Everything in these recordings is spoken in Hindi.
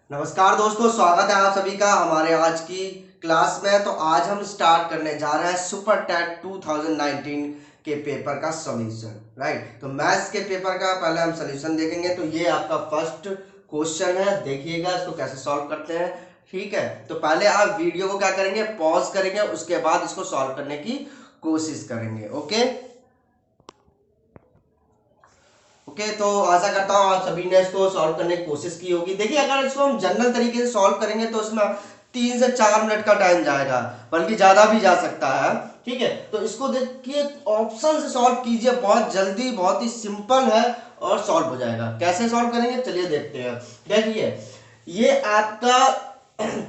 नमस्कार दोस्तों, स्वागत है आप सभी का हमारे आज की क्लास में। तो आज हम स्टार्ट करने जा रहे हैं सुपर टेट 2019 के पेपर का सॉल्यूशन। राइट, तो मैथ्स के पेपर का पहले हम सॉल्यूशन देखेंगे। तो ये आपका फर्स्ट क्वेश्चन है, देखिएगा इसको कैसे सॉल्व करते हैं। ठीक है, तो पहले आप वीडियो को क्या करेंगे, पॉज करेंगे, उसके बाद इसको सॉल्व करने की कोशिश करेंगे। ओके, तो आशा करता हूँ आप सभी ने इसको सॉल्व करने की कोशिश की होगी। देखिए, अगर इसको हम जनरल तरीके से सॉल्व करेंगे तो इसमें 3 से 4 मिनट का टाइम जाएगा, बल्कि ज्यादा भी जा सकता है। ठीक है, तो इसको देखिए, ऑप्शन से सॉल्व कीजिए, बहुत जल्दी, बहुत ही सिंपल है और सॉल्व हो जाएगा। कैसे सॉल्व करेंगे चलिए देखते हैं। देखिए, ये आपका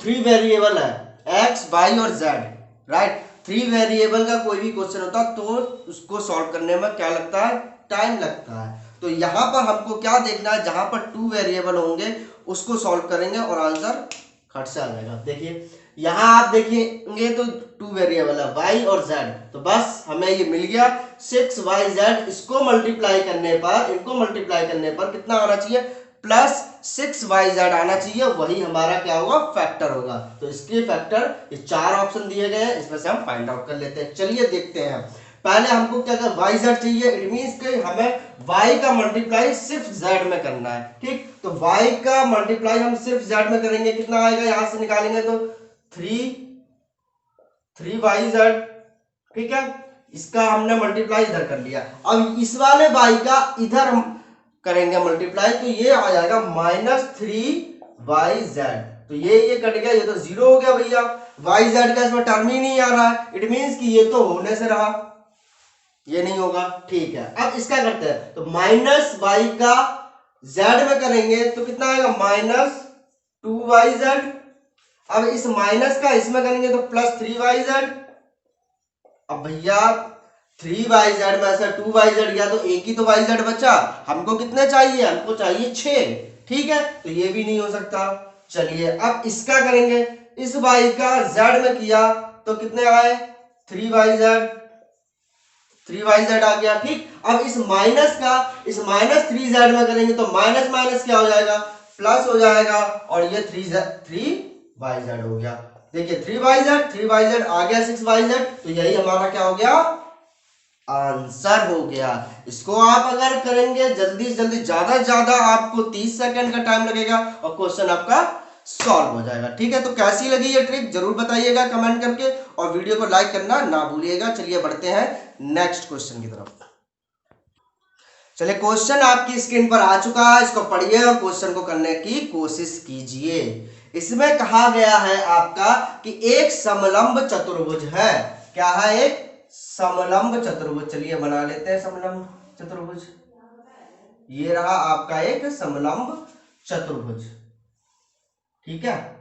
3 वेरिएबल है, एक्स, वाई और जेड। राइट, 3 वेरिएबल का कोई भी क्वेश्चन होता तो उसको सॉल्व करने में क्या लगता है, टाइम लगता है। तो यहां पर हमको क्या देखना है, जहां पर 2 वेरिएबल होंगे उसको सॉल्व करेंगे और आंसर खट से आ जाएगा। देखिए, यहां आप देखिएंगे तो 2 वेरिएबल है, y और z। तो बस हमें ये मिल गया 6yz। इसको मल्टीप्लाई करने पर, इनको मल्टीप्लाई करने पर कितना आना चाहिए, प्लस 6yz आना चाहिए। वही हमारा क्या होगा, फैक्टर होगा। तो इसके फैक्टर, ये 4 ऑप्शन दिए गए हैं, इसमें से हम फाइंड आउट कर लेते हैं। चलिए देखते हैं। पहले हमको क्या कर, वाई जेड चाहिए। इट मींस कि हमें y का मल्टीप्लाई सिर्फ z में करना है। ठीक, तो y का मल्टीप्लाई हम सिर्फ z में करेंगे, कितना आएगा, यहां से निकालेंगे तो 3yz। ठीक है, इसका हमने मल्टीप्लाई इधर कर लिया। अब इस वाले y का इधर हम करेंगे मल्टीप्लाई, तो ये आ जाएगा -3yz। तो ये कट गया, ये तो 0 हो गया भैया। yz का इसमें टर्म ही नहीं आ रहा है। इट मींस कि ये तो होने से रहा, ये नहीं होगा। ठीक है, अब इसका करते हैं। तो माइनस वाई का जेड में करेंगे तो कितना आएगा, -2yz। अब इस माइनस का इसमें करेंगे तो +3yz। अब भैया 3yz में से 2yz गया तो एक ही तो yz बचा। हमको कितने चाहिए, हमको चाहिए 6। ठीक है, तो ये भी नहीं हो सकता। चलिए अब इसका करेंगे, इस y का z में किया तो कितने आए, 3yz आ गया। ठीक, अब इस माइनस का इस -3z में करेंगे तो माइनस माइनस क्या हो जाएगा, प्लस हो जाएगा, और ये 3yz हो गया। देखिए 3yz आ गया 6yz। तो यही हमारा क्या हो गया, आंसर हो गया। इसको आप अगर करेंगे जल्दी से जल्दी, ज्यादा से ज्यादा आपको 30 सेकंड का टाइम लगेगा और क्वेश्चन आपका सॉल्व हो जाएगा। ठीक है, तो कैसी लगी ये ट्रिक जरूर बताइएगा कमेंट करके, और वीडियो को लाइक करना ना भूलिएगा। चलिए बढ़ते हैं नेक्स्ट क्वेश्चन की तरफ। चलिए, क्वेश्चन आपकी स्क्रीन पर आ चुका है, इसको पढ़िए और क्वेश्चन को करने की कोशिश कीजिए। इसमें कहा गया है आपका कि एक समलंब चतुर्भुज है। क्या है, एक समलंब चतुर्भुज। चलिए बना लेते हैं समलंब चतुर्भुज। ये रहा आपका एक समलंब चतुर्भुज। ठीक है,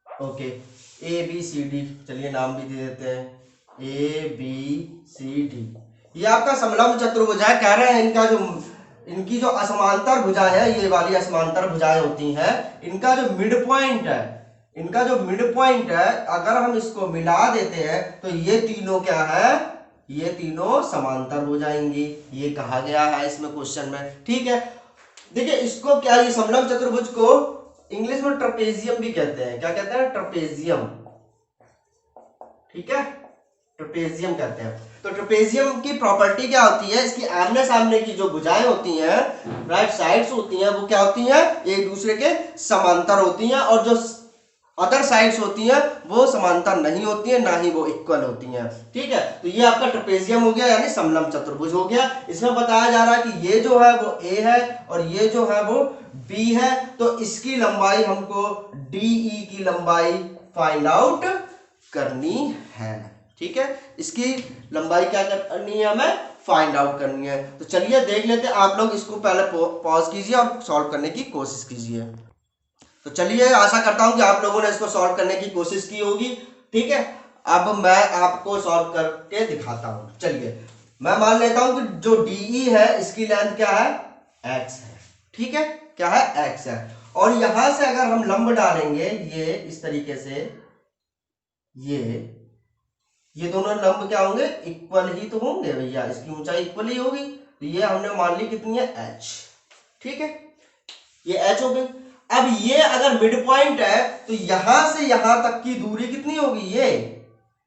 okay, A B C D, चलिए नाम भी दे देते हैं, ए बी सी डी। ये आपका समलंब चतुर्भुज है। कह रहे हैं इनकी जो असमांतर भुजाएं है, ये वाली असमांतर भुजाएं होती हैं, इनका जो मिड पॉइंट है, अगर हम इसको मिला देते हैं तो ये तीनों क्या है, ये तीनों समांतर हो जाएंगी। ये कहा गया है इसमें क्वेश्चन में। ठीक है, देखिए इसको क्या, ये समलंब चतुर्भुज को इंग्लिश में ट्रपेजियम भी कहते हैं। क्या कहते हैं, ट्रपेजियम। ठीक है, ट्रपेजियम कहते हैं। तो ट्रपेजियम की प्रॉपर्टी क्या होती है, इसकी आमने सामने की जो भुजाएं होती हैं, राइट साइड्स होती हैं, वो क्या होती हैं, एक दूसरे के समांतर होती हैं, और जो अदर साइड्स होती हैं वो समांतर नहीं होती हैं, ना ही वो इक्वल होती हैं। ठीक है, तो ये आपका ट्रपेजियम हो गया, यानी समलंब चतुर्भुज हो गया। इसमें बताया जा रहा है कि ये जो है वो ए है और ये जो है वो बी है। तो इसकी लंबाई हमको डीई की लंबाई फाइंड आउट करनी है। ठीक है, इसकी लंबाई क्या करनी है, हमें फाइंड आउट करनी है। तो चलिए देख लेते हैं। आप लोग इसको पहले पॉज कीजिए और सॉल्व करने की कोशिश कीजिए। तो चलिए, आशा करता हूं कि आप लोगों ने इसको सॉल्व करने की कोशिश की होगी। ठीक है, अब मैं आपको सॉल्व करके दिखाता हूं। चलिए, मैं मान लेता हूं कि जो डीई है इसकी लेंथ क्या है, एक्स है। ठीक है, क्या है, एक्स है। और यहां से अगर हम लंब डालेंगे, ये इस तरीके से, ये ये दोनों लंब क्या होंगे, इक्वल ही तो होंगे भैया, इसकी ऊंचाई इक्वल ही होगी। तो ये हमने मान ली कितनी है, h। ठीक है, ये h हो गई। अब ये अगर मिड पॉइंट है तो यहां से यहां तक की दूरी कितनी होगी, ये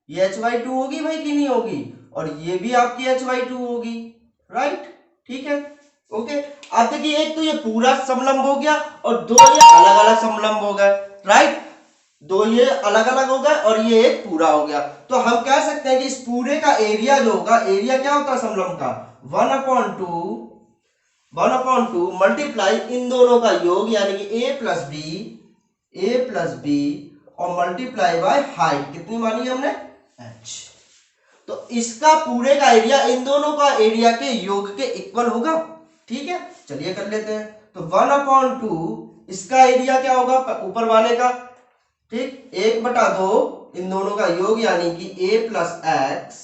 h/2 होगी भाई कि नहीं होगी, और ये भी आपकी h/2 होगी, राइट। ठीक है, ओके। अब देखिए एक तो ये पूरा समलंब हो गया और दो ये अलग अलग समलंब हो गए, राइट। दो ये अलग अलग हो गए और ये एक पूरा हो गया। तो हम कह सकते हैं कि इस पूरे का एरिया जो होगा, एरिया क्या होता है समलंब का, 1/2 मल्टीप्लाई इन दोनों का योग यानी कि a प्लस बी और मल्टीप्लाई बाय हाइट कितनी मानी हमने, h। तो इसका पूरे का एरिया इन दोनों का एरिया के योग के इक्वल होगा। ठीक है, चलिए कर लेते हैं। तो 1/2 इसका एरिया क्या होगा ऊपर वाले का, ठीक, 1/2 इन दोनों का योग यानी कि a plus x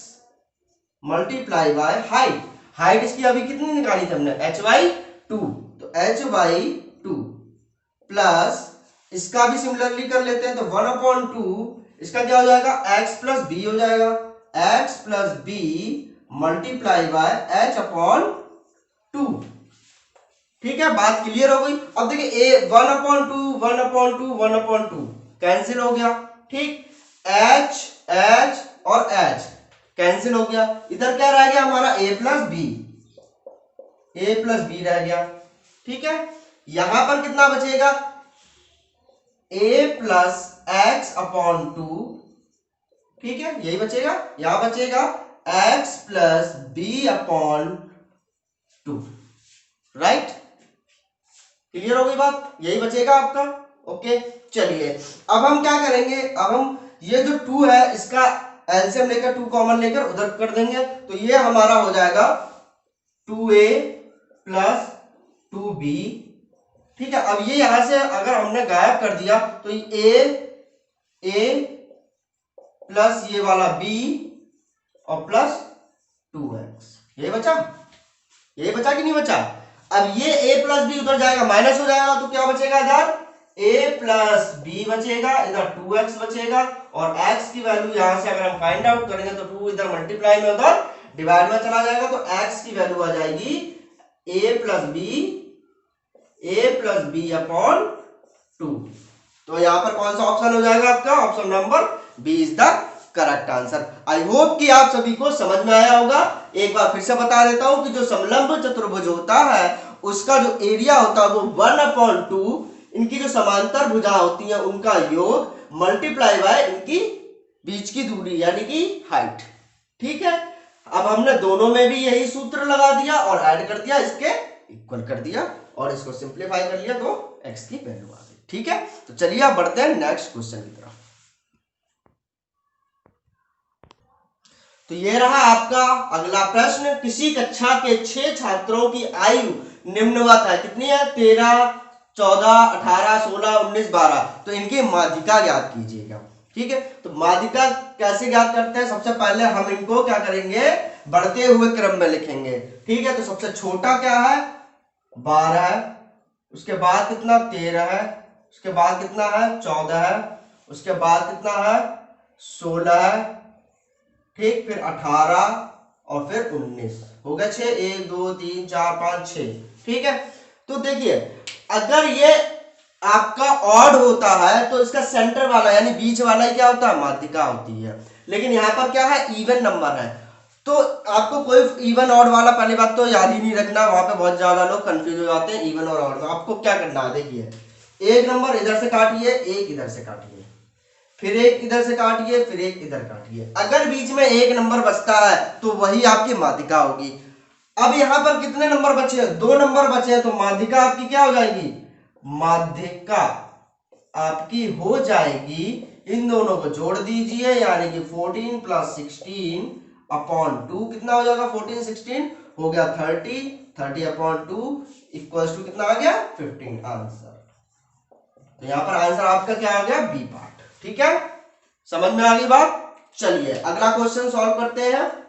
multiply by height. Height इसकी अभी कितनी निकाली थी हमने, h/2। तो h/2 प्लस इसका भी सिमिलरली कर लेते हैं। तो 1/2 इसका क्या हो जाएगा, x प्लस बी हो जाएगा, x plus B multiply by h/2। ठीक है, बात क्लियर हो गई। अब देखिए a 1/2 कैंसिल हो गया, ठीक, h और h कैंसिल हो गया। इधर क्या रह गया हमारा, a प्लस बी रह गया। ठीक है, यहां पर कितना बचेगा, a प्लस x/2। ठीक है, यही बचेगा, यहां बचेगा x plus b/2, right. Clear हो गई बात, यही बचेगा आपका। ओके, चलिए अब हम क्या करेंगे, अब हम ये जो 2 है इसका एलसीएम लेकर 2 कॉमन लेकर उधर कर देंगे। तो ये हमारा हो जाएगा 2a प्लस 2b। ठीक है, अब ये यहां से अगर हमने गायब कर दिया तो a प्लस ये वाला b और प्लस 2x, ये बचा, ये बचा कि नहीं बचा। अब ये a प्लस बी उधर जाएगा, माइनस हो जाएगा, तो क्या बचेगा इधर, a प्लस बी बचेगा, इधर 2x बचेगा, और x की वैल्यू यहां से अगर हम फाइंड आउट करेंगे तो 2 इधर मल्टीप्लाई में उधर डिवाइड में चला जाएगा, तो x की वैल्यू आ जाएगी a प्लस बी अपॉन 2। तो यहां पर कौन सा ऑप्शन हो जाएगा आपका, option number B is the correct answer. I hope कि आप सभी को समझ में आया होगा। एक बार फिर से बता देता हूं कि जो समलंब चतुर्भुज होता है उसका जो एरिया होता है वो 1/2 इनकी जो समांतर भुजा होती है उनका योग मल्टीप्लाई बाय इनकी बीच की दूरी यानी कि हाइट। ठीक है, अब हमने दोनों में भी यही सूत्र लगा दिया और ऐड कर दिया, इसके इक्वल कर दिया और इसको सिंप्लीफाई कर लिया तो x की वैल्यू आ गई। ठीक है, तो चलिए अब बढ़ते हैं नेक्स्ट क्वेश्चन की तरफ। तो ये रहा आपका अगला प्रश्न। किसी कक्षा के 6 छात्रों की आयु निम्नवत है, कितनी है, 13, 14, 18, 16, 19, 12। तो इनकी माध्यिका ज्ञात कीजिएगा। ठीक है, तो माध्यिका कैसे ज्ञात करते हैं, सबसे पहले हम इनको क्या करेंगे, बढ़ते हुए क्रम में लिखेंगे। ठीक है, तो सबसे छोटा क्या है, 12 है, उसके बाद कितना 13 है, उसके बाद कितना है 14 है, उसके बाद कितना है 16 है, ठीक, फिर 18 और फिर 19 हो गया 6, 1 2 3 4 5 6। ठीक है, तो देखिए अगर ये आपका ऑड होता है तो इसका सेंटर वाला यानी बीच वाला ही क्या होता है, माध्यिका होती है। लेकिन यहाँ पर क्या है, इवन नंबर है, तो आपको कोई इवन ऑड वाला पहली बात तो याद ही नहीं रखना, वहां पे बहुत ज्यादा लोग कंफ्यूज हो जाते हैं इवन और ऑड में। आपको क्या करना है, देखिए एक नंबर इधर से काटिए, एक इधर से काटिए, फिर एक इधर से काटिए, फिर एक इधर काटिए। अगर बीच में एक नंबर बचता है तो वही आपकी माध्यिका होगी। अब यहां पर कितने नंबर बचे हैं, 2 नंबर बचे हैं, तो माध्यिका आपकी क्या हो जाएगी, माध्यिका आपकी हो जाएगी, इन दोनों को जोड़ दीजिए यानी कि 14 प्लस 16 अपॉन 2 कितना हो जाएगा, 14 16 हो गया 30, 30 अपॉन 2 इक्वल्स टू कितना आ गया 15 आंसर। तो यहां पर आंसर आपका क्या आ गया, बी पार्ट। ठीक है, समझ में आ गई बात। चलिए अगला क्वेश्चन सॉल्व करते हैं।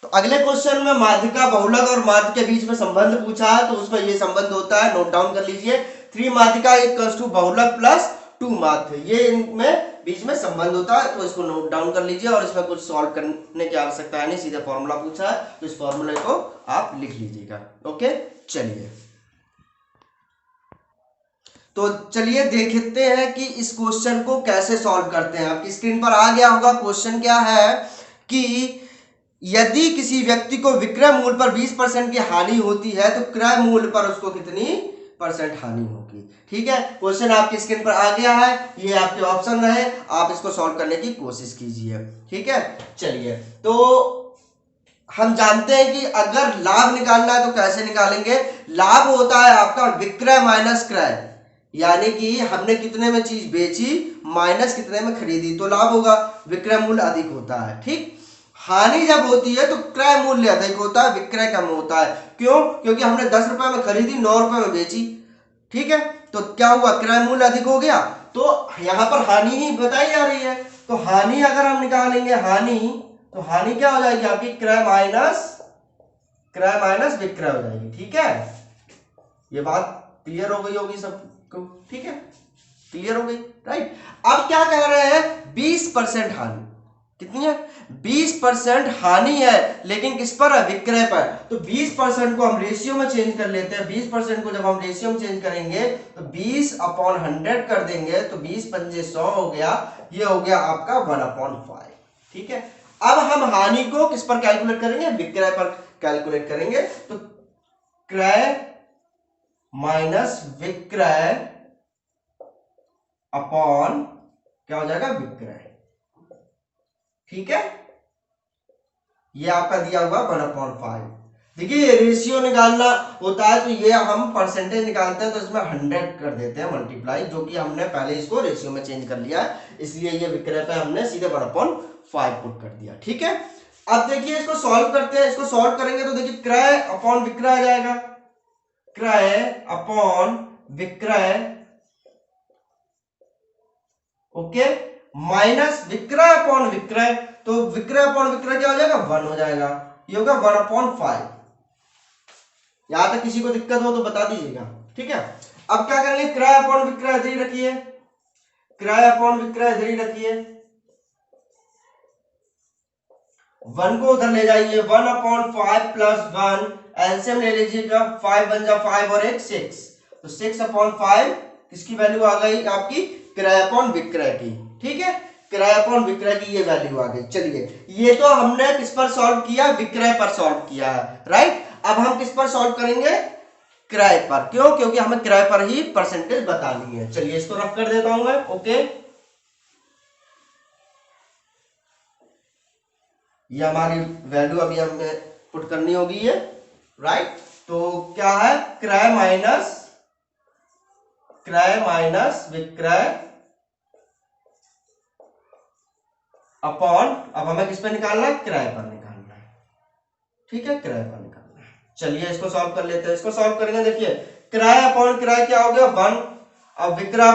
तो अगले क्वेश्चन में माध्यिका बहुलक और माध्य के बीच में संबंध पूछा है, तो उसमें ये संबंध होता है, नोट डाउन कर लीजिए, 3 माध्यिका इक्वल्स टू बहुलक प्लस टू माथ, ये इनमें बीच में संबंध होता है, तो इसको नोट डाउन कर लीजिए और इसमें कुछ सॉल्व करने की आवश्यकता है नहीं, सीधा फॉर्मूला पूछा है तो इस फॉर्मूले को आप लिख लीजिएगा। ओके, चलिए तो चलिए देखते हैं कि इस क्वेश्चन को कैसे सॉल्व करते हैं। आपकी स्क्रीन पर आ गया होगा। क्वेश्चन क्या है कि यदि किसी व्यक्ति को विक्रय मूल्य पर 20% की हानि होती है तो क्रय मूल्य पर उसको कितनी % हानि होगी। ठीक है, क्वेश्चन आपकी स्क्रीन पर आ गया है, ये आपके ऑप्शन रहे, आप इसको सॉल्व करने की कोशिश कीजिए। ठीक है, चलिए तो हम जानते हैं कि अगर लाभ निकालना है तो कैसे निकालेंगे। लाभ होता है आपका विक्रय माइनस क्रय, यानी कि हमने कितने में चीज बेची माइनस कितने में खरीदी, तो लाभ होगा, विक्रय मूल्य अधिक होता है। ठीक, हानि जब होती है तो क्रय मूल्य अधिक होता है, विक्रय कम होता है। क्यों? क्योंकि हमने 10 रुपए में खरीदी, 9 रुपए में बेची। ठीक है, तो क्या हुआ, क्रय मूल्य अधिक हो गया, तो यहां पर हानि ही बताई जा रही है। तो हानि अगर हम निकालेंगे, हानि, तो हानि क्या हो जाएगी आपकी, क्रय माइनस विक्रय हो जाएगी। ठीक है, ये बात क्लियर हो गई होगी सबको। ठीक है, क्लियर हो गई, राइट। अब क्या कह रहे हैं, 20% हानि, कितनी है, 20% हानि है, लेकिन किस पर है, विक्रय पर। तो 20% को हम रेशियो में चेंज कर लेते हैं। 20% को जब हम रेशियो में चेंज करेंगे तो 20/100 कर देंगे, तो 20 पंजे 100 हो गया, ये हो गया आपका 1/5। ठीक है, अब हम हानि को किस पर कैलकुलेट करेंगे, विक्रय पर कैलकुलेट करेंगे। तो क्रय माइनस विक्रय अपॉन क्या हो जाएगा, विक्रय। ठीक है, ये आपका दिया हुआ 1/5। देखिए रेशियो निकालना होता है तो ये हम परसेंटेज निकालते हैं तो इसमें 100 कर देते हैं मल्टीप्लाई, जो कि हमने पहले इसको रेशियो में चेंज कर लिया है, इसलिए ये विक्रय पे हमने सीधे 1/5 पुट कर दिया। ठीक है, अब देखिए इसको सॉल्व करते हैं। इसको सॉल्व करेंगे तो देखिए क्रय अपॉन विक्रय आ जाएगा, क्रय अपॉन विक्रय, ओके, माइनस विक्रय अपॉन विक्रय, तो विक्रय अपॉन विक्रय क्या हो जाएगा, 1 हो जाएगा, ये होगा 1/5। यहां तक किसी को दिक्कत हो तो बता दीजिएगा। ठीक है, अब क्या करेंगे, क्रय अपॉन विक्रय इधर ही रखिए, क्रय अपॉन विक्रय इधर ही रखिए, 1 को उधर ले जाइए, 1/5 प्लस 1, एलसीएम ले लीजिएगा, 5 1 जा 5 और 1 6, तो 6/5 किसकी वैल्यू आ गई आपकी, क्रय अपॉन विक्रय की। ठीक है, क्रय अपॉन विक्रय की ये वैल्यू आ गई। चलिए ये तो हमने किस पर सॉल्व किया, विक्रय पर सॉल्व किया है, राइट। अब हम किस पर सॉल्व करेंगे, क्रय पर। क्यों? क्योंकि हमें क्रय पर ही परसेंटेज बतानी है। चलिए इसको रफ कर देता हूं मैं। ओके, ये हमारी वैल्यू अभी हमें पुट करनी होगी ये, राइट। तो क्या है, क्रय माइनस विक्रय अपॉन, अब हमें किस पे निकालना है, क्रय पर निकालना है। ठीक है, क्रय पर निकालना है। चलिए इसको सॉल्व कर लेते हैं। इसको सॉल्व करेंगे, देखिए क्रय अपॉन क्रय क्या हो गया, 1, अब विक्रय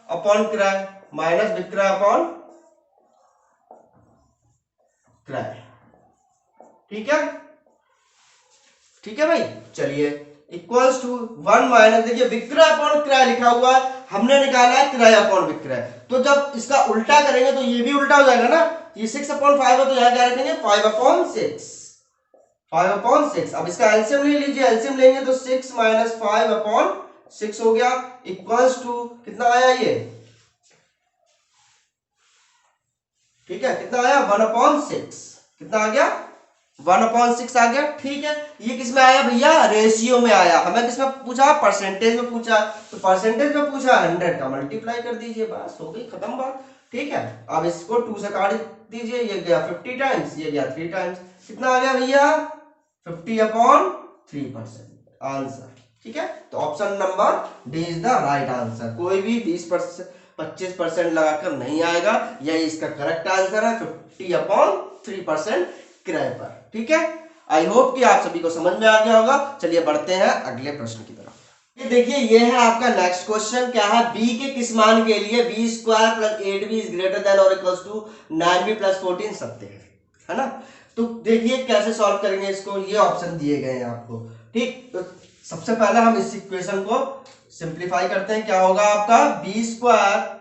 अपॉन क्रय माइनस विक्रय अपॉन क्रय। ठीक है, ठीक है भाई। चलिए इक्वल्स टू 1 माइनस, देखिए विक्रय अपॉन क्रय लिखा हुआ है, हमने निकाला है क्रय अपॉन विक्रय, तो जब इसका उल्टा करेंगे तो ये भी उल्टा हो जाएगा ना, ये 6/5 है तो यहां क्या रखेंगे, 5/6, 5/6। अब इसका एलसीएम ले लीजिए, एलसीएम लेंगे तो 6 माइनस 5/6 हो गया, इक्वल्स टू कितना आया ये, ठीक है, कितना आया, 1/6, कितना आ गया, 1/6 आ गया। ठीक है, ये किस में आया भैया, रेशियो में आया। हमें किस में पूछा, परसेंटेज में पूछा, तो परसेंटेज में पूछा 100 का मल्टीप्लाई कर दीजिए, बस हो गई, खत्म बात। ठीक है, अब इसको 2 से काट दीजिए, ये गया 50 टाइम्स, ये गया 3 टाइम्स, कितना आ गया भैया, 50/3% आंसर। ठीक है, तो option number D is the right answer. कोई भी 20-25% लगाकर नहीं आएगा, यही इसका करेक्ट आंसर है, 50/3% क्रय पर। ठीक है, आई होप कि आप सभी को समझ में आ गया होगा। चलिए बढ़ते हैं अगले प्रश्न की तरफ। ये देखिए, ये है आपका नेक्स्ट क्वेश्चन। क्या है, b के किस मान के लिए b² + 8b is greater than और इक्वल्स टू 9b + 14 सत्य है ना। तो देखिए कैसे सॉल्व करेंगे इसको, ये ऑप्शन दिए गए हैं आपको। ठीक, तो सबसे पहले हम इस इक्वेशन को सिंप्लीफाई करते हैं। क्या होगा आपका, b²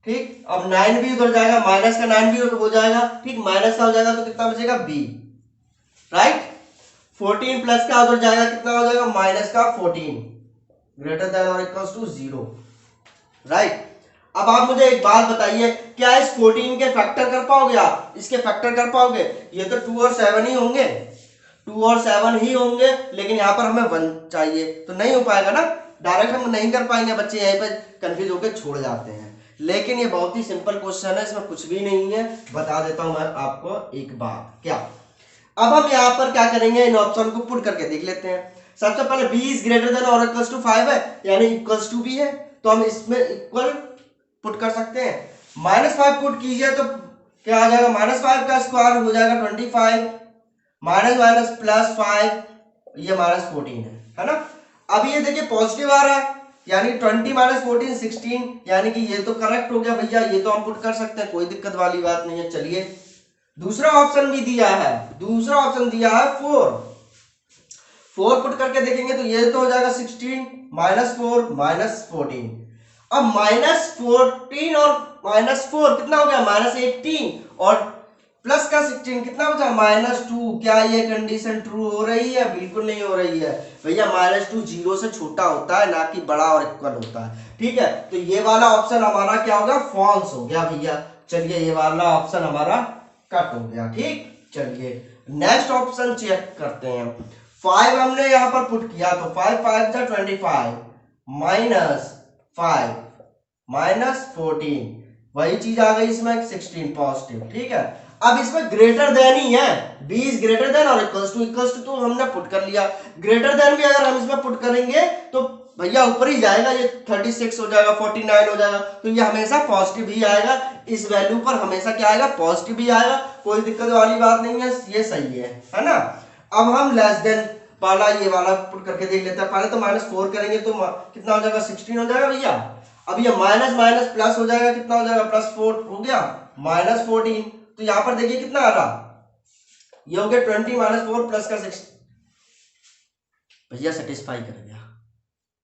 ठीक, अब 9 भी उधर जाएगा, माइनस का 9 भी हो जाएगा, ठीक, माइनस का हो जाएगा तो कितना बचेगा b, राइट। 14 प्लस का उधर जाएगा, कितना हो जाएगा माइनस का 14, ग्रेटर देन और इक्वल्स टू 0, राइट। अब आप मुझे एक बात बताइए, क्या इस 14 के फैक्टर कर पाओगे आप, इसके फैक्टर कर पाओगे? ये तो 2 और 7 ही होंगे, 2 और 7 ही होंगे, लेकिन यहाँ पर हमें 1 चाहिए, तो नहीं हो पाएगा ना, डायरेक्ट हम नहीं कर पाएंगे, बच्चे यहीं पे कंफ्यूज होकर छोड़ जाते हैं। लेकिन ये बहुत ही सिंपल क्वेश्चन है, इसमें कुछ भी नहीं है, बता देता हूं मैं आपको एक बात। क्या, अब हम यहाँ पर क्या करेंगे, इन ऑप्शन को पुट करके देख लेते हैं। सबसे पहले b इज ग्रेटर देन और इक्वल्स टू 5 है, यानी इक्वल्स टू b है, तो हम इसमें इक्वल पुट कर सकते हैं। -5 पुट कीजिए तो क्या आ जाएगा, -5 का स्क्वायर हो जाएगा 25, माइनस माइनस प्लस 5, ये -14 है ना। अब ये देखिए पॉजिटिव आ रहा है, यानी 20 - 14 16, यानी कि ये तो करेक्ट हो गया भैया, ये तो हम पुट कर सकते हैं, कोई दिक्कत वाली बात नहीं है। चलिए दूसरा ऑप्शन भी दिया है, दूसरा ऑप्शन दिया है 4 पुट करके देखेंगे तो ये तो हो जाएगा 16 -4 -14। अब -14 और -4 कितना हो गया, -18, और प्लस का 16 कितना बचा, -2। क्या ये कंडीशन ट्रू हो रही है? बिल्कुल नहीं हो रही है भैया, -2 0 से छोटा होता है, ना कि बड़ा और इक्वल होता है, ठीक है। तो ये वाला ऑप्शन हमारा क्या हो गया, फॉल्स हो गया भैया। चलिए ये वाला ऑप्शन हमारा कट हो गया, ठीक। चलिए नेक्स्ट ऑप्शन चेक करते हैं। 5 हमने यहां पर पुट किया तो 5 5 जा 25, -5 -14, वही चीज आ गई इसमें 16 पॉजिटिव, ठीक है। अब इसमें ग्रेटर देन ही है, b इज ग्रेटर देन और इक्वल्स टू तो हमने पुट कर लिया। ग्रेटर देन भी अगर हम इसमें पुट करेंगे तो भैया ऊपर ही जाएगा, ये 36 हो जाएगा, 49 हो जाएगा, तो ये हमेशा पॉजिटिव ही आएगा, इस वैल्यू पर हमेशा क्या आएगा, पॉजिटिव ही आएगा, कोई दिक्कत वाली बात नहीं है, ये सही है ना। अब हम लेस देन वाला ये वाला पुट करके देख लेते हैं। पहले तो -4 करेंगे तो कितना हो जाएगा, 16 हो जाएगा भैया। अब ये माइनस माइनस प्लस हो जाएगा, कितना हो जाएगा, +4 हो गया, -14। तो यहां पर देखिए कितना आ रहा, ये हो गया 20 -4 प्लस का 6, भैया सेटिस्फाई कर गया,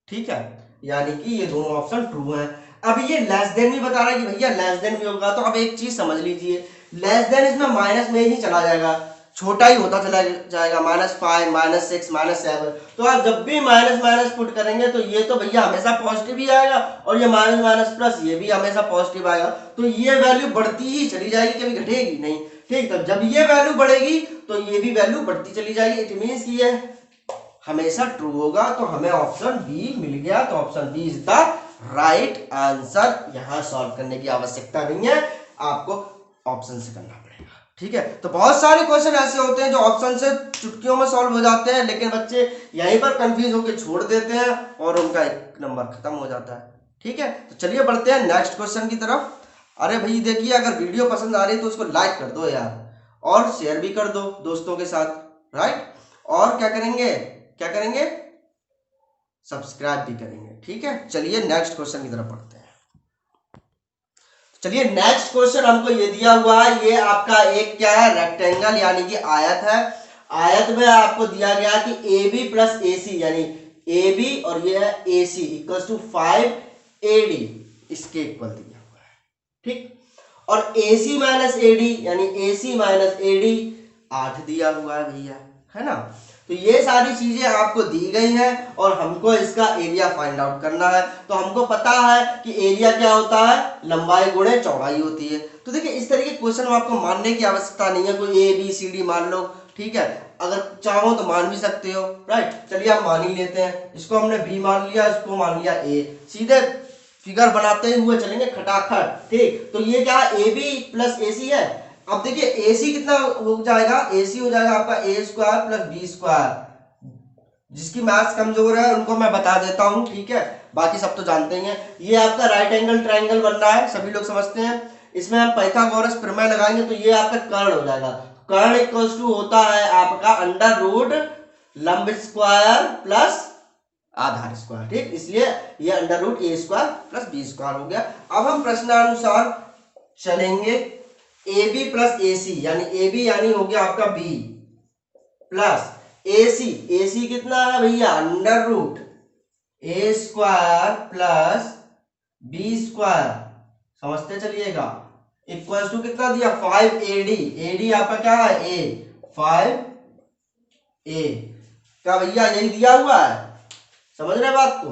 ठीक है, यानी कि ये दोनों ऑप्शन ट्रू हैं। अब ये लेस देन भी बता रहा है कि भैया लेस देन भी होगा, तो अब एक चीज समझ लीजिए, लेस देन इसमें माइनस में ही चला जाएगा, छोटा ही होता चला जाएगा, -5 -6 -7। तो आप जब भी माइनस माइनस पुट करेंगे तो ये तो भैया हमेशा पॉजिटिव ही आएगा, और ये माइनस माइनस प्लस ये भी हमेशा पॉजिटिव आएगा, तो ये वैल्यू बढ़ती ही चली जाएगी, कभी घटेगी नहीं, ठीक। तो जब ये वैल्यू बढ़ेगी तो ये भी वैल्यू बढ़ती चली जाएगी, इट मीन्स ये हमेशा ट्रू होगा, तो हमें ऑप्शन बी मिल गया। तो option B is the right answer. यहां सॉल्व करने की आवश्यकता नहीं है, आपको ऑप्शन से करना पड़ेगा, ठीक है। तो बहुत सारे क्वेश्चन ऐसे होते हैं जो ऑप्शन से चुटकियों में सॉल्व हो जाते हैं, लेकिन बच्चे यहीं पर कंफ्यूज होकर छोड़ देते हैं और उनका एक नंबर खत्म हो जाता है, ठीक है। तो चलिए बढ़ते हैं नेक्स्ट क्वेश्चन की तरफ। अरे भाई देखिए, अगर वीडियो पसंद आ रही है तो उसको लाइक कर दो यार, और शेयर भी कर दो दोस्तों के साथ, राइट। और क्या करेंगे, सब्सक्राइब भी करेंगे, ठीक है। चलिए नेक्स्ट क्वेश्चन की तरफ बढ़ते हैं। चलिए नेक्स्ट क्वेश्चन हमको ये दिया हुआ है, ये आपका एक क्या है, रेक्टेंगल यानी कि आयत है। आयत में आपको दिया गया कि AB प्लस AC, यानी AB और ये है AC इक्वल्स टू 5 AD, इसके इक्वल दिया हुआ है, ठीक। और AC माइनस AD यानी AC माइनस AD 8 दिया हुआ है भैया, है ना। तो ये सारी चीजें आपको दी गई हैं और हमको इसका एरिया फाइंड आउट करना है। तो हमको पता है कि एरिया क्या होता है, लंबाई गुणे चौड़ाई होती है। तो देखिए इस तरह के क्वेश्चन में आपको मानने की आवश्यकता नहीं है, कोई ABCD मान लो, ठीक है, अगर चाहो तो मान भी सकते हो, राइट। चलिए हम मान ही लेते हैं, इसको हमने B मान लिया, इसको मान लिया A, सीधे फिगर बनाते हुए चलेंगे खटाखट, ठीक। तो ये क्या है, AB प्लस AC है। अब देखिए AC कितना हो जाएगा, AC हो जाएगा आपका A² प्लस B²। जिसकी मैथ्स कमजोर है उनको मैं बता देता हूं, ठीक है, बाकी सब तो जानते ही हैं। ये आपका राइट एंगल ट्रायंगल बन रहा है, सभी लोग समझते हैं। इसमें हम पाइथागोरस प्रमेय लगाएंगे तो ये आपका कर्ण हो जाएगा। कर्ण इक्वल्स टू होता है आपका √ लंब स्क्वायर प्लस आधार स्क्वायर, ठीक। इसलिए ये √A² प्लस B² हो गया। अब हम प्रश्नानुसार चलेंगे, AB प्लस AC, यानी AB यानी हो गया आपका B प्लस AC कितना है भैया, √A² प्लस B², समझते चलिएगा। इक्वल्स टू कितना दिया 5AD, AD आपका क्या है A, 5A क्या भैया यही दिया हुआ है, समझ रहे बात को,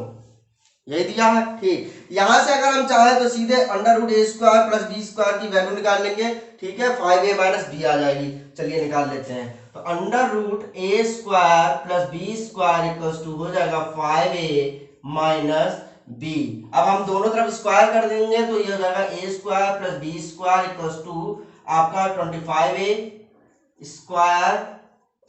यही दिया है। ठीक, यहां से अगर हम चाहें तो सीधे under root A square plus B square की वैल्यू निकाल लेंगे। ठीक है, 5A माइनस बी आ जाएगी, चलिए निकाल लेते हैं। तो under root A square plus B square equals to हो जाएगा 5A माइनस बी। अब हम दोनों तरफ स्क्वायर कर देंगे तो ये हो जाएगा A square plus B square equals to आपका 25A square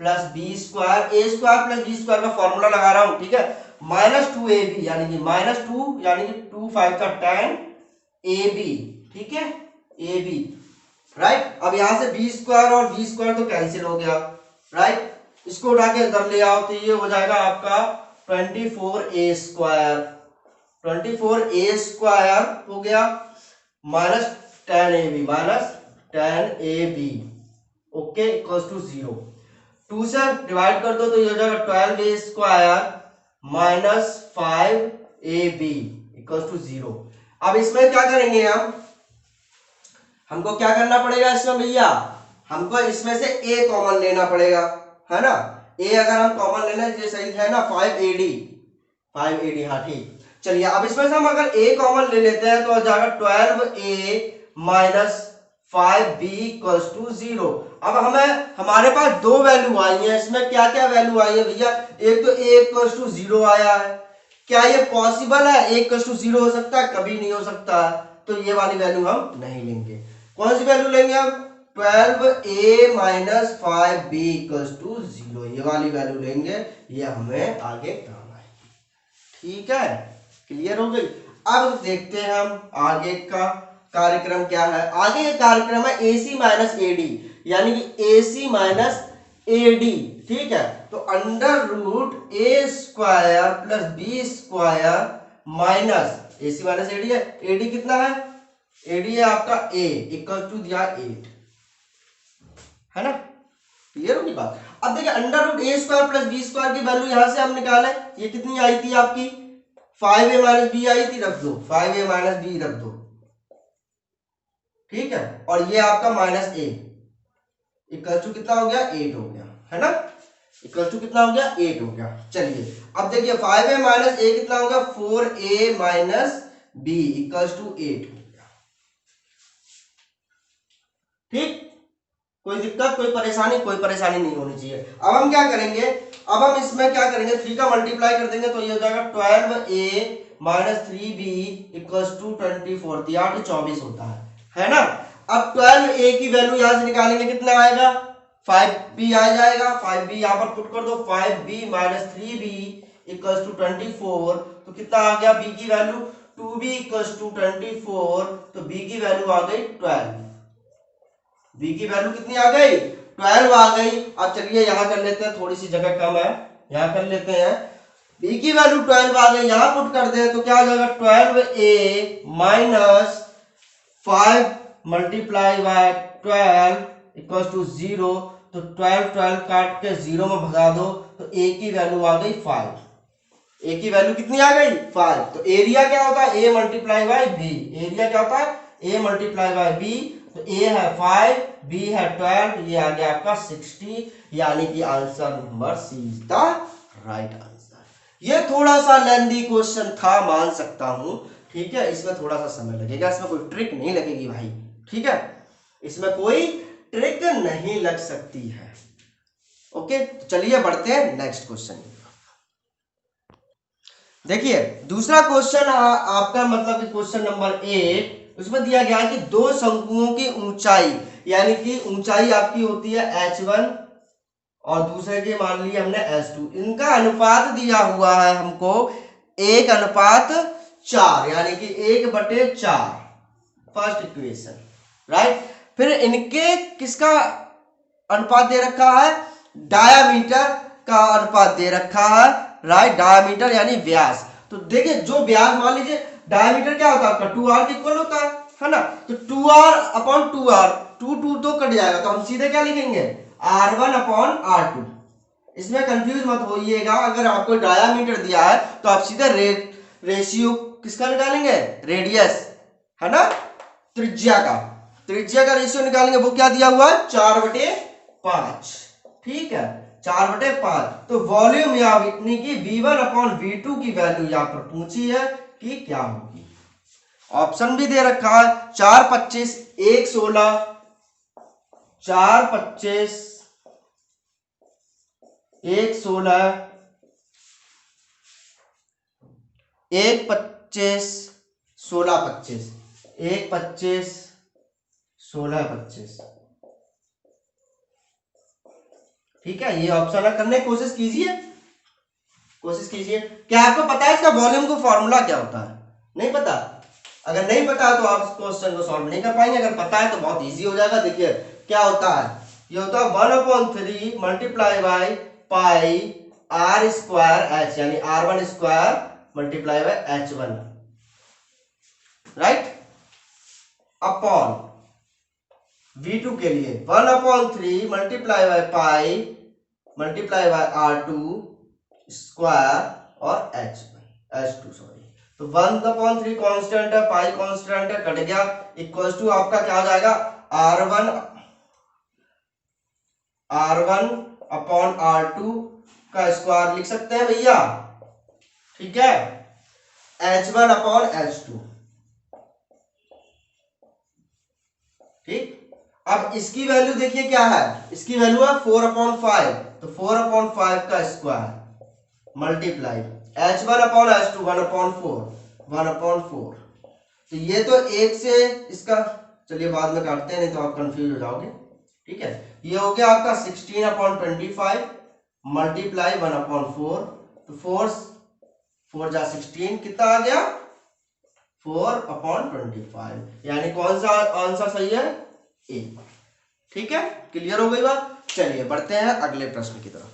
plus B square, A square plus B square का फॉर्मूला लगा रहा हूं, ठीक है, माइनस 2AB यानी कि माइनस 2 यानी कि 2 5 का 10AB, ठीक है, AB, राइट। अब यहां से बी स्क्वायर और बी स्क्वायर तो कैंसिल हो गया, राइट, इसको उठा के अंदर ले आओ तो ये हो जाएगा आपका 24A स्क्वायर, 24A स्क्वायर हो गया minus 10AB, minus 10AB, okay, equals to 0। 2 से डिवाइड कर दो तो ये हो जाएगा 12A square minus 5AB equals to 0। अब इसमें क्या करेंगे हम, हमको क्या करना पड़ेगा इसमें भैया, हमको इसमें से a कॉमन लेना पड़ेगा, है ना। a अगर हम कॉमन लेना ये सही है ना 5AD, 5AD, हाँ ठीक। चलिए अब इसमें से हम अगर a कॉमन ले लेते हैं तो हो जाएगा 12A minus 5B equals to 0। अब हमें हमारे पास दो वैल्यू आई है, इसमें क्या क्या वैल्यू आई है भैया, एक तो a इक्वल्स टू 0 आया है, क्या ये पॉसिबल है a इक्वल्स टू 0 हो सकता है, कभी नहीं हो सकता है, तो ये वाली वैल्यू हम नहीं लेंगे। कौन सी वैल्यू लेंगे हम, 12A minus 5B equals to 0, ये वाली वैल्यू लेंगे, ये हमें आगे काम आएगी। ठीक है, क्लियर हो गई। अब देखते हैं हम आगे का कार्यक्रम क्या है। आगे का कार्यक्रम है AC माइनस AD, यानी कि AC माइनस AD, ठीक है। तो under root A square plus B square minus AC minus AD है, AD कितना है, AD है आपका A इक्वल टू दिया 8, है ना, क्लियर होगी बात। अब देखिए under root A square plus B square की वैल्यू यहां से हम निकालें, ये कितनी आई थी आपकी 5A माइनस बी आई थी, रख दो 5A माइनस बी रख दो, ठीक है, और ये आपका माइनस A इक्वल टू कितना हो गया 8 हो गया, है ना, इक्वल टू कितना हो गया 8 हो गया। चलिए अब देखिए 5A माइनस A कितना हो गया 4A minus B equal to 8 हो गया, ठीक, कोई दिक्कत कोई परेशानी नहीं होनी चाहिए। अब हम क्या करेंगे, अब हम इसमें क्या करेंगे 3 का मल्टीप्लाई कर देंगे तो ये हो जाएगा 12A minus 3B equal to 24, 24 होता है ना। अब 12A की वैल्यू यहां से निकालेंगे कितना आएगा 5B आ जाएगा, 5B यहां पर पुट कर दो, 5B minus 3B equal to 24, तो कितना आ गया B की वैल्यू 2B इक्वल टू 24, तो B की वैल्यू आ गई 12, B की वैल्यू कितनी आ गई 12 आ गई। अब चलिए यहां कर लेते हैं, थोड़ी सी जगह कम है, यहां कर लेते हैं, B की वैल्यू 12 आ गई, यहां पुट कर दे तो क्या हो जाएगा 12A minus 5 multiply by 12 equal to 0, तो 12 काट के 0 में भगा दो तो A की वैल्यू आ गई 5, A की वैल्यू कितनी आ गई 5। तो एरिया क्या होता है A multiply by B, area क्या होता है A मल्टीप्लाई बाय B, तो A है 5, B है 12, ये आ गया आपका 60, यानी कि answer number C is the right answer. ये थोड़ा सा लेंथी क्वेश्चन था, मान सकता हूं, ठीक है, इसमें थोड़ा सा समय लगेगा, इसमें कोई ट्रिक नहीं लगेगी भाई, ठीक है, इसमें कोई ट्रिक नहीं लग सकती है। ओके, तो चलिए बढ़ते हैं नेक्स्ट क्वेश्चन। देखिए दूसरा क्वेश्चन आपका मतलब क्वेश्चन नंबर 8, उसमें दिया गया कि दो शंकुओं की ऊंचाई, यानी कि ऊंचाई आपकी होती है h1 और दूसरे की मान ली हमने h2, इनका अनुपात दिया हुआ है हमको 1:4, यानी कि 1/4, फर्स्ट इक्वेशन, राइट। फिर इनके किसका अनुपात दे रखा है, डायामीटर का अनुपात दे रखा है, राइट, डायामीटर यानी व्यास। तो देखिए जो व्यास, मान लीजिए डायमीटर क्या होता है आपका 2r के इक्वल होता है ना, तो 2r अपॉन 2r, 2 तो कट जाएगा, तो हम सीधे क्या लिखेंगे r1 अपॉन r2। इसमें कंफ्यूज मत होइएगा, अगर आपको डायामीटर दिया है तो आप सीधे रेशियो किसका निकालेंगे, रेडियस, है ना, त्रिज्या का रेशियो निकालेंगे, वो क्या दिया हुआ है 4/5। ठीक है, 4/5। तो वॉल्यूम यानी कि V1/V2 की वैल्यू यहां पर पूछी है कि क्या होगी। ऑप्शन भी दे रखा है 4 25 1 16, 4 25 1 16, 1 25 16 25, 1 25 16 25। ठीक है, ये ऑप्शन है, करने की कोशिश कीजिए, कोशिश कीजिए। क्या आपको पता है इसका वॉल्यूम का फॉर्मूला क्या होता है? नहीं पता? अगर नहीं पता तो आप इस क्वेश्चन को सॉल्व नहीं कर पाएंगे। अगर पता है तो बहुत इजी हो जाएगा। देखिए क्या होता है, ये होता है 1/3 multiply by pi R square H, यानी R1 square multiply by H1, right, upon V2 के लिए 1/3 multiply by pi multiply by R2 square और H2 सॉरी। तो 1/3 कांस्टेंट है, पाई कांस्टेंट है, कट गया, इक्वल टू आपका क्या हो जाएगा R1 अपॉन R2 का स्क्वायर लिख सकते हैं भैया। ठीक है, H1 अपॉन H2। ठीक, अब इसकी वैल्यू देखिए क्या है, इसकी वैल्यू है 4/5, तो 4/5 का square multiply H1 upon H2 1/4। तो ये तो एक से इसका, चलिए बाद में काटते हैं नहीं तो आप कंफ्यूज हो जाओगे। ठीक है, ये हो गया आपका 16/25 मल्टीप्लाई 1/4, तो 4 जा 16 कितना आ गया 4/25, यानी कौन सा आंसर सही है ए। ठीक है, क्लियर हो गई बात। चलिए बढ़ते हैं अगले प्रश्न की तरफ।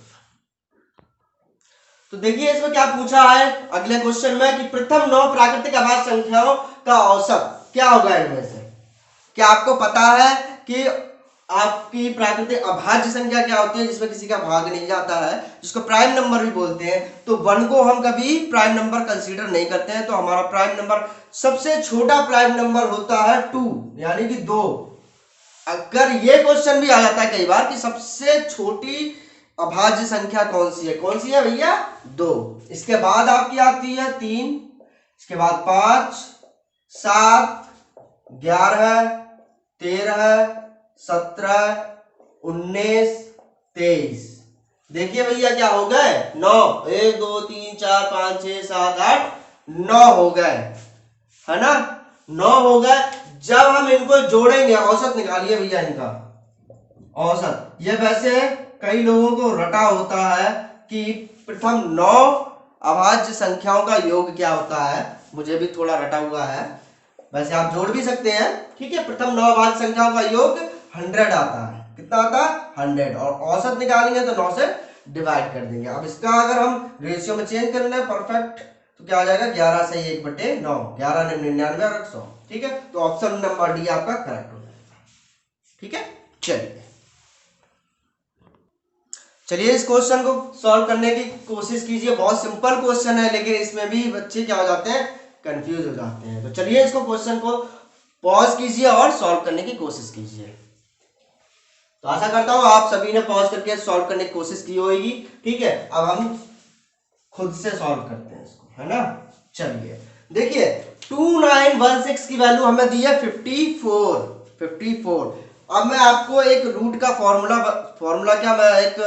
तो देखिए इसमें क्या पूछा है अगले क्वेश्चन में कि प्रथम 9 प्राकृतिक अभाज्य संख्याओं का औसत क्या होगा इनमें से। क्या आपको पता है कि आपकी प्राकृतिक अभाज्य संख्या क्या होती है, जिसमें किसी का भाग नहीं जाता है, जिसको प्राइम नंबर भी बोलते हैं। तो 1 को हम कभी प्राइम नंबर कंसीडर नहीं करते हैं, तो हमारा प्राइम नंबर सबसे छोटा प्राइम नंबर होता है 2, यानी कि 2। अगर ये क्वेश्चन भी आ जाता है कई बार कि सबसे छोटी अभाज्य संख्या कौन सी है, कौन सी है भैया 2। इसके बाद आपकी आती है 3, इसके बाद 5 7 11 13 17 19 23। देखिए भैया क्या हो गए 9, 1 2 3 4 5 6 7 8 9 हो गए, है ना, 9 हो गए। जब हम इनको जोड़ेंगे, औसत निकालिए भैया इनका औसत। ये वैसे कई लोगों को रटा होता है कि प्रथम 9 अभाज्य संख्याओं का योग क्या होता है, मुझे भी थोड़ा रटा हुआ है, वैसे आप जोड़ भी सकते हैं। ठीक है, प्रथम 9 अभाज्य संख्याओं का योग 100 आता है, कितना आता है 100, और औसत निकालेंगे तो 9 से डिवाइड कर देंगे। अब इसका अगर हम रेशियो में चेंज कर लें परफेक्ट, तो क्या आ जाएगा 11 से 1/9, 11 99 और 100। ठीक है, तो ऑप्शन नंबर डी आपका करेक्ट हो जाएगा। ठीक है, चलिए इस क्वेश्चन को सॉल्व करने की कोशिश कीजिए। बहुत सिंपल क्वेश्चन है, लेकिन इसमें भी बच्चे क्या हो जाते हैं कंफ्यूज हो जाते हैं। तो चलिए इसको क्वेश्चन को पॉज कीजिए और सॉल्व करने की कोशिश कीजिए। तो आशा करता हूं आप सभी ने पॉज करके सॉल्व करने की कोशिश की होगी। ठीक है, अब हम खुद से सॉल्व करते हैं इसको, है ना। चलिए देखिए 2916 की वैल्यू हमें दी है 54। अब मैं आपको एक रूट का फॉर्मूला क्या मैं एक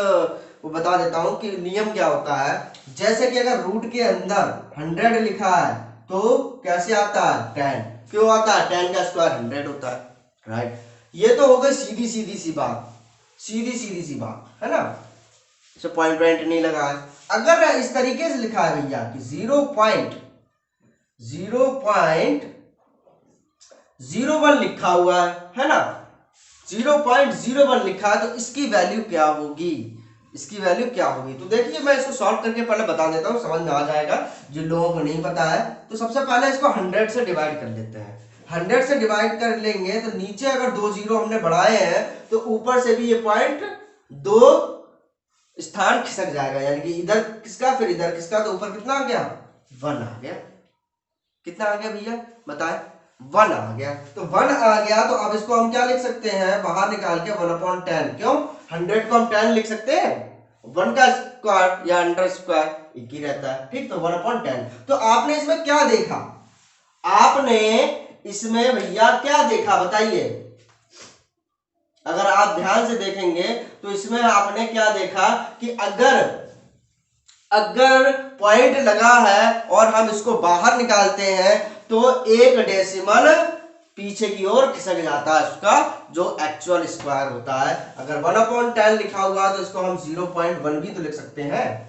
वो बता देता हूं कि नियम क्या होता है। जैसे कि अगर रूट के अंदर 100 लिखा है तो कैसे आता है 10, क्यों आता है 10 का स्क्वायर 100 होता है, राइट। ये तो हो गई सीधी सी बात, है ना, इसे पॉइंट नहीं लगा है। अगर इस तरीके से लिखा है भैया कि 0.01 लिखा हुआ है ना, 0.01 लिखा है, तो इसकी वैल्यू क्या होगी, तो देखिए मैं इसको सॉल्व करके पहले बता देता हूं, समझ में आ जाएगा जिन लोगों को नहीं पता है। तो सबसे पहले इसको 100 से डिवाइड कर लेते हैं। 100 से डिवाइड कर लेंगे तो नीचे अगर 2 जीरो हमने बढ़ाए हैं तो ऊपर से भी ये पॉइंट 2 स्थान खिसक जाएगा, यानी कि इधर किसका फिर इधर किसका, तो ऊपर कितना आ गया 1 आ गया। कितना आ गया भैया बताएं 1 आ गया। तो 1 आ गया तो अब इसको हम क्या लिख सकते हैं, बाहर निकाल के 1/10। क्यों, 100 को हम 10 लिख सकते हैं, 1 का स्क्वायर या अंडर स्क्वायर एक ही रहता है, ठीक। तो 1/10। तो आपने इसमें क्या देखा, आपने इसमें भैया क्या देखा बताइए, अगर आप ध्यान से देखेंगे तो इसमें आपने क्या देखा कि अगर पॉइंट लगा है और हम इसको बाहर निकालते हैं तो एक डेसिमल पीछे की ओर खिसक जाता है उसका जो एक्चुअल स्क्वायर होता है। अगर 1/10 लिखा हुआ तो इसको हम 0.1 भी तो लिख सकते हैं,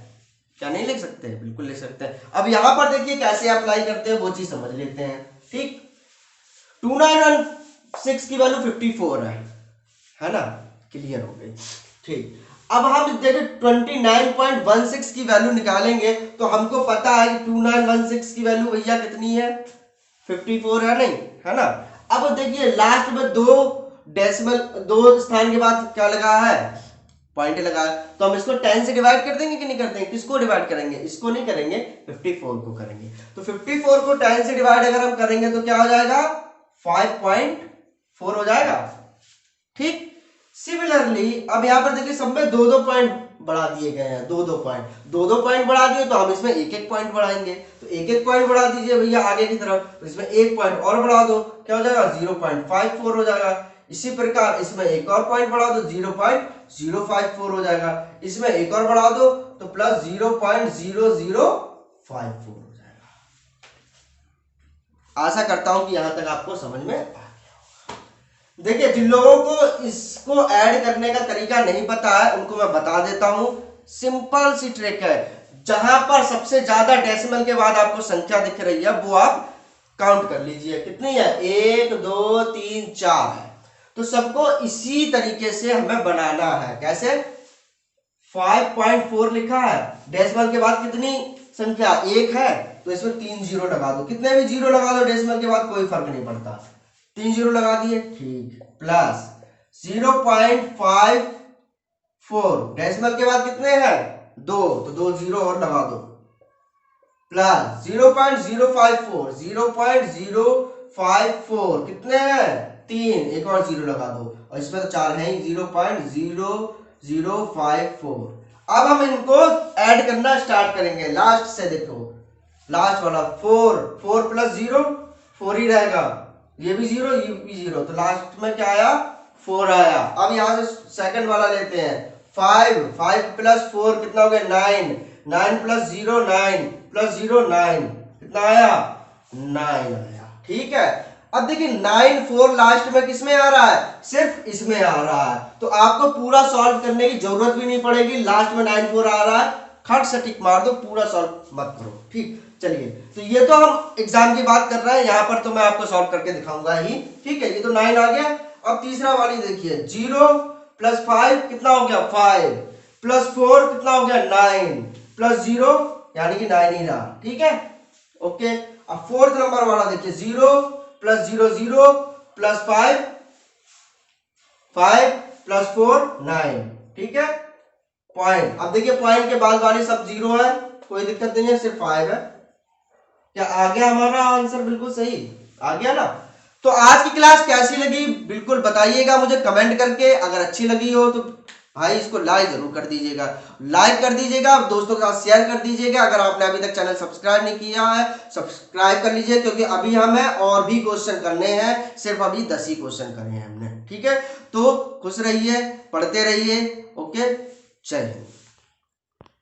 क्या नहीं लिख सकते, बिल्कुल लिख सकते हैं। अब यहां पर देखिए कैसे अप्लाई करते हैं वो चीज समझ लेते हैं, ठीक। 2916 की वैल्यू 54 है ना, क्लियर हो गई, ठीक। अब हम देखिए 29.16 की वैल्यू निकालेंगे तो हमको पता है कि 2916 की वैल्यू भैया कितनी है, 54 है नहीं, है ना। अब देखिए लास्ट में दो डेसिमल, दो स्थान के बाद क्या लगा है, पॉइंट लगा है, तो हम इसको 10 से डिवाइड कर देंगे कि नहीं कर देंगे, किसको डिवाइड करेंगे, इसको नहीं करेंगे, 54 को करेंगे। तो 54 को 10 से डिवाइड अगर हम करेंगे तो क्या हो जाएगा, 5.4 हो जाएगा, ठीक। सिमिलरली अब यहां पर देखिए सब में 2-2 पॉइंट बढ़ा दिए गए हैं, 2-2 पॉइंट बढ़ा दिए, तो हम इसमें 1-1 पॉइंट बढ़ाएंगे। तो 1-1 पॉइंट बढ़ा दीजिए भैया आगे की तरफ, तो इसमें 1 पॉइंट और बढ़ा दो, क्या हो जाएगा 0.54 हो जाएगा। इसी प्रकार इसमें एक और पॉइंट बढ़ा दो, 0.054 हो जाएगा। इसमें एक और बढ़ा दो तो प्लस 0.0054 हो जाएगा। आशा करता हूं कि यहां तक आपको समझ में आ गया। देखिए जिन लोगों को इसको ऐड करने का तरीका नहीं पता है उनको मैं बता देता हूं, सिंपल सी ट्रिक है। जहां पर सबसे ज्यादा डेसिमल के बाद आपको संख्या दिख रही है वो आप काउंट कर लीजिए, कितनी है, 1 2 3 4 है। तो सबको इसी तरीके से हमें बनाना है, कैसे, 5.4 लिखा है, डेसिमल के बाद कितनी संख्या 1 है, तो इसमें 3 जीरो लगा दो, कितने भी जीरो लगा दो डेसिमल के बाद कोई फर्क नहीं पड़ता, 3 जीरो लगा दिए, ठीक। प्लस 0.54 डेसिमल के बाद कितने हैं 2, तो 2 जीरो और लगा दो, प्लस 0.054 कितने हैं 3, एक और जीरो लगा दो, और इसमें तो 4 है ही, 0.0054। अब हम इनको ऐड करना स्टार्ट करेंगे, लास्ट से देखो, लास्ट वाला 4 प्लस 0 4 ही रहेगा, ये भी 0 ये भी 0, तो लास्ट में क्या आया 4 आया। अब यहां से सेकंड वाला लेते हैं, 5 प्लस 4 कितना हो गया 9 प्लस 0 9 प्लस 0 9, कितना आया 9 आया, ठीक है। अब देखिए 9 4 लास्ट में किसमें आ रहा है, सिर्फ इसमें आ रहा है, तो आपको पूरा सॉल्व करने की जरूरत भी नहीं पड़ेगी, लास्ट में 9 4 आ रहा है, खट से टिक मार दो, पूरा सॉल्व मत करो, ठीक। चलिए तो ये तो हम एग्जाम की बात कर रहे हैं, यहां पर तो मैं आपको सॉल्व करके दिखाऊंगा ही, ठीक है। ये तो 9 आ गया। अब तीसरा वाली देखिए, 0 प्लस 5 कितना हो गया 5, प्लस 4 कितना हो गया 9, प्लस 0 यानी कि 9 ही रहा, ठीक है, ओके। अब फोर्थ नंबर वाला देखिए, 0 प्लस 0 0 प्लस 5 प्लस 4 9, ठीक है। पॉइंट, अब देखिए पॉइंट के बाद वाली सब 0 है, कोई दिक्कत नहीं है, सिर्फ 5 है। क्या आ गया हमारा आंसर, बिल्कुल सही आ गया ना। तो आज की क्लास कैसी लगी बिल्कुल बताइएगा मुझे कमेंट करके, अगर अच्छी लगी हो तो भाई इसको लाइक जरूर कर दीजिएगा, लाइक कर दीजिएगा, दोस्तों के साथ शेयर कर दीजिएगा। अगर आपने अभी तक चैनल सब्सक्राइब नहीं किया है सब्सक्राइब कर लीजिए, क्योंकि अभी हमें और भी क्वेश्चन करने हैं, सिर्फ अभी 10 ही क्वेश्चन करने हैं हमने, ठीक है। तो खुश रहिए, पढ़ते रहिए, ओके, जय हिंद।